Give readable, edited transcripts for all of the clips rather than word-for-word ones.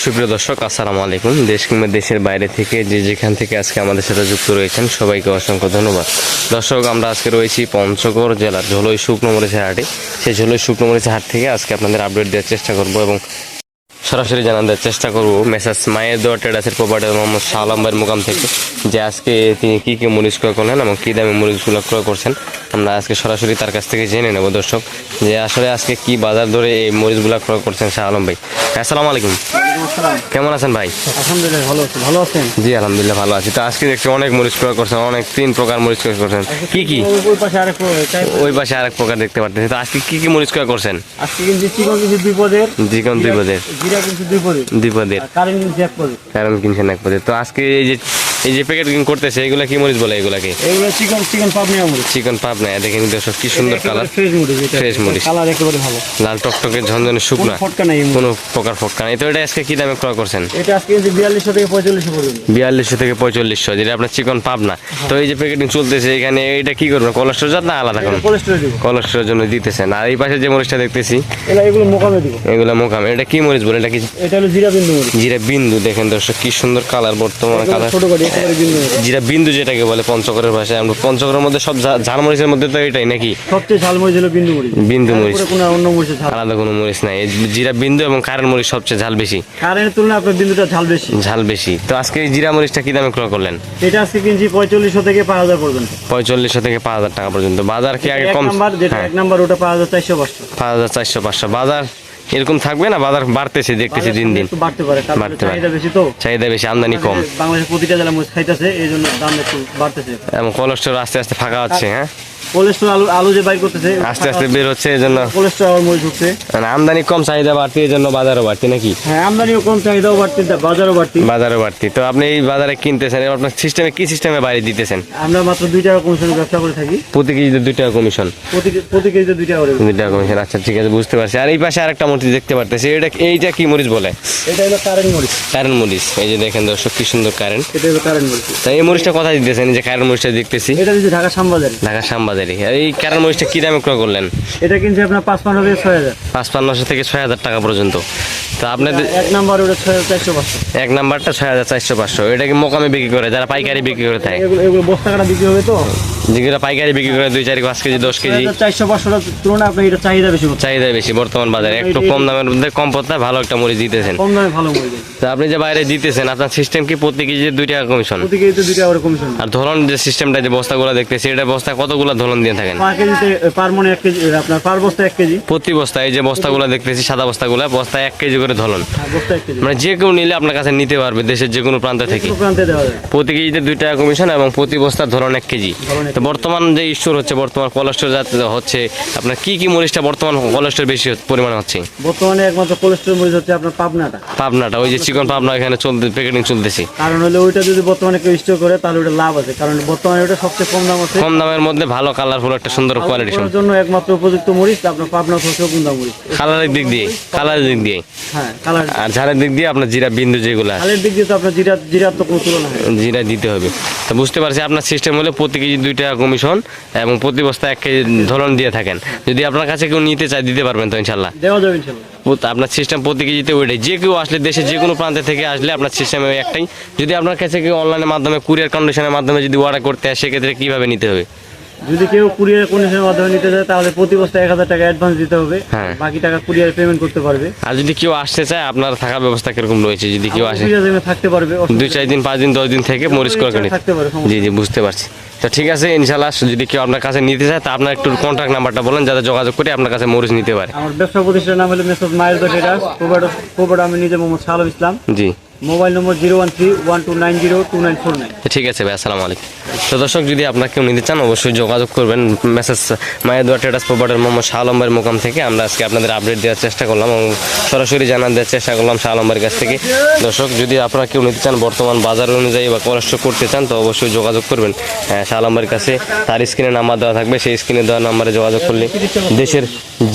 সুপ্রিয় দর্শক, আসসালামু আলাইকুম। দেশ কিংবা দেশের বাইরে থেকে যে যেখান থেকে আজকে আমাদের সাথে যুক্ত রয়েছেন সবাইকে অসংখ্য ধন্যবাদ। দর্শক, আমরা আজকে রয়েছি পঞ্চগড় জেলার ঝোলই শুকনো মরিচের হাটে। সেই ঝোলই শুকনো মরিচের হাট থেকে আজকে আপনাদের আপডেট দেওয়ার চেষ্টা করব এবং সরাসরি জানান দেওয়ার চেষ্টা করব মেসাজ মায়ের দোয়া ট্রেডার্সের প্রোপাইটার মোহাম্মদ শাহ আলম ভাইয়ের মুকাম থেকে যে আজকে তিনি কী কী মরিচ ক্রয় করলেন এবং কী দামে মরিচগুলো ক্রয় করছেন আমরা আজকে সরাসরি তার কাছ থেকে জেনে নেব। দর্শক, যে আসলে আজকে কি বাজার ধরে এই মরিচগুলো ক্রয় করছেন শাহ আলম ভাই। আসসালামু আলাইকুম। কেমন আছেন ভাই? আলহামদুলিল্লাহ ভালো আছি। ভালো আছেন? জি আলহামদুলিল্লাহ ভালো আছি। তো আজকে দেখছি অনেক মরিচ ক্রয় করছেন, অনেক 3 প্রকার মরিচ ক্রয় করছেন। কি কি? ওই পাশে আরেক প্রকার দেখতে পাচ্ছি। তো আজকে কি কি মরিচ ক্রয় করছেন? আজকে কিন্তু চিকন কিছু 2 পদের, চিকন 2 পদের, জিরা কিন্তু 2 পদের, 2 পদের, কারেন্ট কিন্তু 1 পদের, কারণ কিনছেন 1 পদের। তো আজকে এই যে প্যাকেটিং করতেছে এগুলা কি মরিচ বলে? এগুলাকে এগুলো চিকন পাবনা মরিচ। চিকন পাবনা। দেখেন দর্শক কি সুন্দর কালার, ফ্রেশ মরিচ। এটা ফ্রেশ মরিচ, কালার একেবারে ভালো, লাল টকটকে ঝনঝনে শুকনা, ফটকা নাই, কোনো প্রকার ফটকা নাই। তো এটা আজকে কি দামে ক্রয় করছেন? এটা আজকে কিন্তু 4200 থেকে 4500 পর্যন্ত। 4200 থেকে 4500, যেটা আপনার চিকন পাবনা। তো এই যে প্যাকেটিং চলতেছে এখানে, এটা কি করবেন? কোলেস্ট্রল জাত না আলাদা কোনো? কোলেস্ট্রল দিব, কোলেস্ট্রলের জন্য দিতেছেন। আর এই পাশে যে মরিচটা দেখতেছি এগুলো মোকামে দিব। এগুলা মোকাম। এটা কি মরিচ বলে? এটা কি? এটা হলো জিরা বিন্দু মরিচ। জিরা বিন্দু। দেখেন দর্শক কি সুন্দর কালার, বর্তমানে কালার ছোট গাড়ি একেবারে বিন্দু মরিচ। জিরা বিন্দু যেটাকে বলে পঞ্চগড়ের ভাষায়। আমরা পঞ্চগড়ের মধ্যে সব ঝাল মরিচের মধ্যে তো এটাই নাকি? সবচেয়ে ঝাল মরিচ হলো বিন্দু মরিচ। বিন্দু মরিচ, কোনো অন্য মরিচের ঝাল আলাদা কোনো মরিচ নাই। এই জিরা বিন্দু এবং কারেন্ট মরিচ সবচেয়ে ঝাল বেশি। কারেন্টের তুলনায় আপনার বিন্দুটা ঝাল বেশি। ঝাল বেশি। তো আজকে এই জিরা মরিচটা কি দামে ক্রয় করলেন? এটা আজকে কিনছি 4500 থেকে 5000 পর্যন্ত। 4500 থেকে 5000 টাকা পর্যন্ত। বাজার কি আগে কম? যেটা 1 নাম্বার ওটা 5400 500। 5400 500। বাজার এরকম থাকবে না? বাজার বাড়তেছে দেখতেছি দিন দিন। একটু বাড়তে পারে, কারণ চাহিদা বেশি তো। চাহিদা বেশি, আমদানি কম। বাংলাদেশের প্রতিটা জেলা মরিচ খাইতেছে, এই জন্য দাম একটু বাড়তেছে। এবং কোলেস্ট্রল আস্তে আস্তে ফাঁকা হচ্ছে। হ্যাঁ, কোলেস্ট্রল আলু যে বাইর করতেছে আস্তে আস্তে বের হচ্ছে, এই জন্য কোলেস্ট্রল আর মরিচ ঢুকছে। মানে আমদানি কম, চাহিদা বাড়তি, এই জন্য বাজারও বাড়তি নাকি? হ্যাঁ, আমদানিও কম, চাহিদাও বাড়তি, বাজারও বাড়তি। বাজারও বাড়তি। তো আপনি এই বাজারে কিনতেছেন, আপনার সিস্টেমে কি সিস্টেমে বাইরে দিতেছেন? আমরা মাত্র 2 টাকা কমিশনে ব্যবসা করে থাকি। প্রতি কেজিতে 2 টাকা কমিশন? প্রতি কেজিতে 2 টাকা করে। 2 টাকা কমিশন। আচ্ছা ঠিক আছে, বুঝতে পারছি। আর এই পাশে আরেকটা মরিচ দেখতে পারতেছি, এইটা কি মরিচ বলে? এটা হলো কারেন্ট মরিচ। কারেন্ট মরিচ। এই যে দেখেন দর্শক কি সুন্দর কারেন্ট। এটা হলো কারেন্ট মরিচ। তাই এই মরিচটা কোথায় দিতেছেন? এই যে কারেন্ট মরিচটা দেখতেছি, এটা দিচ্ছে ঢাকা শ্যামবাজারে। ঢাকা শ্যামবাজারে। আর এই কারেন্ট মরিচটা কি দামে ক্রয় করলেন? এটা কিনছে আপনার 5500 থেকে 6000। 5500 থেকে 6000 টাকা পর্যন্ত। তো আপনাদের 1 নাম্বার ওটা 6400 500। 1 নাম্বারটা 6400 500। এটা কি মোকামে বিক্রি করে, যারা পাইকারি বিক্রি করে থাকে? এগুলো বস্তা কাটা বিক্রি হবে তো, যেগুলো পাইকারি বিক্রি করে 2 4 5 কেজি 10 কেজি। 400 500 তুলনায় আপনার এটা চাহিদা বেশি। চাহিদা বেশি বর্তমান বাজারে। একটু কম দামের মধ্যে কম পত্তায় ভালো একটা মরিচ দিতেছেন। কম দামে ভালো মরিচ। তো আপনি যে বাইরে দিতেছেন, আপনার সিস্টেম কি প্রতি কেজি 2 টাকা কমিশন? প্রতি কেজিতে 2 টাকা করে কমিশন। আর ধরন যে সিস্টেমটা, যে বস্তাগুলো দেখতেছি, এটা বস্তা কতগুলো ধরন দিয়ে থাকেন? পার কেজিতে পার মনে 1 কেজি, আপনার পার বস্তা 1 কেজি। প্রতি বস্তা এই যে বস্তাগুলো দেখতেছি, সাদা বস্তাগুলো, বস্তায় 1 কেজি করে ধরন। বস্তা 1 কেজি। মানে যে কেউ নিলে আপনার কাছে নিতে পারবে, দেশের যে কোনো প্রান্ত থেকে। প্রান্তে দেওয়া যায়। প্রতি কেজিতে 2 টাকা কমিশন এবং প্রতি বস্তার ধরন 1 কেজি। তো বর্তমান যে স্টোর হচ্ছে, বর্তমান কোলেস্ট্রল জাত হচ্ছে, আপনার কি কি মরিচটা বর্তমান কোলেস্ট্রল বেশি পরিমাণে হচ্ছে? বর্তমানে একমাত্র কোলেস্ট্রল মরিচ হচ্ছে আপনার পাবনাটা। পাবনাটা, ওই যে চিকন পাবনা এখানে চলতে প্যাকেটিং চলতেছে। কারণ হলো ওইটা যদি বর্তমানে কেউ স্টোর করে তাহলে ওটা লাভ আছে, কারণ বর্তমানে ওটা সবচেয়ে কম দাম আছে। কম দামের মধ্যে ভালো কালারফুল একটা সুন্দর কোয়ালিটি জন্য একমাত্র উপযুক্ত মরিচ আপনার পাবনা হচ্ছে কুন্দা মরিচ। কালারের দিক দিয়ে, কালারের দিক দিয়ে। হ্যাঁ, কালার। আর ঝালের দিক দিয়ে আপনার জিরা বিন্দু যেগুলো, ঝালের দিক দিয়ে তো আপনার জিরার তো কোনো তুলনা হয়। জিরা দিতে হবে। তো বুঝতে পারছি আপনার সিস্টেম হলে প্রতি কেজি 2 টাকা কমিশন এবং প্রতি বস্তা 1 কেজি ধরন দিয়ে থাকেন। যদি আপনার কাছে কেউ নিতে চায় দিতে পারবেন তো ইনশাল্লাহ? দেওয়া যাবে ইনশাল্লাহ। আপনার সিস্টেম প্রতি কেজিতে ওইটাই। যে কেউ আসলে, দেশের যে কোনো প্রান্ত থেকে আসলে আপনার সিস্টেমে একটাই। যদি আপনার কাছে কেউ অনলাইনের মাধ্যমে, কুরিয়ার কন্ডিশনের মাধ্যমে যদি অর্ডার করতে হয়, সেক্ষেত্রে কীভাবে নিতে হবে? যদি কেউ কুরিয়ার কন্ডিশনের মাধ্যমে নিতে চায় তাহলে প্রতি বস্তায় 1000 টাকা অ্যাডভান্স দিতে হবে। হ্যাঁ, বাকি টাকা কুরিয়ার পেমেন্ট করতে পারবে। আর যদি কেউ আসতে চায়, আপনার থাকার ব্যবস্থা কিরকম রয়েছে? যদি কেউ আসে থাকতে পারবে 2 4 দিন 5 দিন 10 দিন থেকে মরিচ করে থাকতে পারে। জি জি, বুঝতে পারছি। তো ঠিক আছে, ইনশাল্লাহ যদি কেউ আপনার কাছে নিতে চায়, তা আপনার একটু কন্ট্যাক্ট নাম্বারটা বলেন, যাতে যোগাযোগ করে আপনার কাছে মরিচ নিতে পারে। আমার ব্যবসা প্রতিষ্ঠানের নাম হলো মেসাজ মায়ের দোয়া ট্রেডার্স, প্রোভাইডার আমি নিজে মোহাম্মদ শাহ আলম ইসলাম। জি। Mobile number 013-1290-2949। ঠিক আছে ভাই, আসসালামু আলাইকুম। তো দর্শক, যদি আপনার কেউ নিতে চান অবশ্যই যোগাযোগ করবেন মেসেজ মায়ের দোয়া ট্রেডার্স প্রোভাইডার মোহাম্মদ শাহ আলম ভাইয়ের মোকাম থেকে। আমরা আজকে আপনাদের আপডেট দেওয়ার চেষ্টা করলাম এবং সরাসরি জানান দেওয়ার চেষ্টা করলাম শাহ আলম ভাইয়ের কাছ থেকে। দর্শক, যদি আপনারা কেউ নিতে চান বর্তমান বাজার অনুযায়ী বা কোলেস্ট্রল করতে চান, তো অবশ্যই যোগাযোগ করবেন শাহ আলম ভাইয়ের কাছে। তার স্ক্রিনে নাম্বার দেওয়া থাকবে, সেই স্ক্রিনে দেওয়া নাম্বারে যোগাযোগ করলে দেশের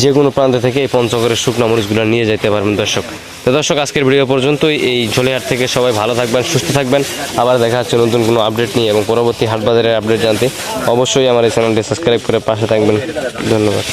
যে কোনো প্রান্ত থেকে এই পঞ্চগড়ের শুকনো মরিচগুলো নিয়ে যেতে পারবেন দর্শক। তো দর্শক, আজকের ভিডিও পর্যন্তই। এই ঝোলিহাট থেকে সবাই ভালো থাকবেন, সুস্থ থাকবেন। আবার দেখা হচ্ছে নতুন কোনো আপডেট নিয়ে এবং পরবর্তী হাট বাজারের আপডেট জানতে অবশ্যই আমার এই চ্যানেলটি সাবস্ক্রাইব করে পাশে থাকবেন। ধন্যবাদ।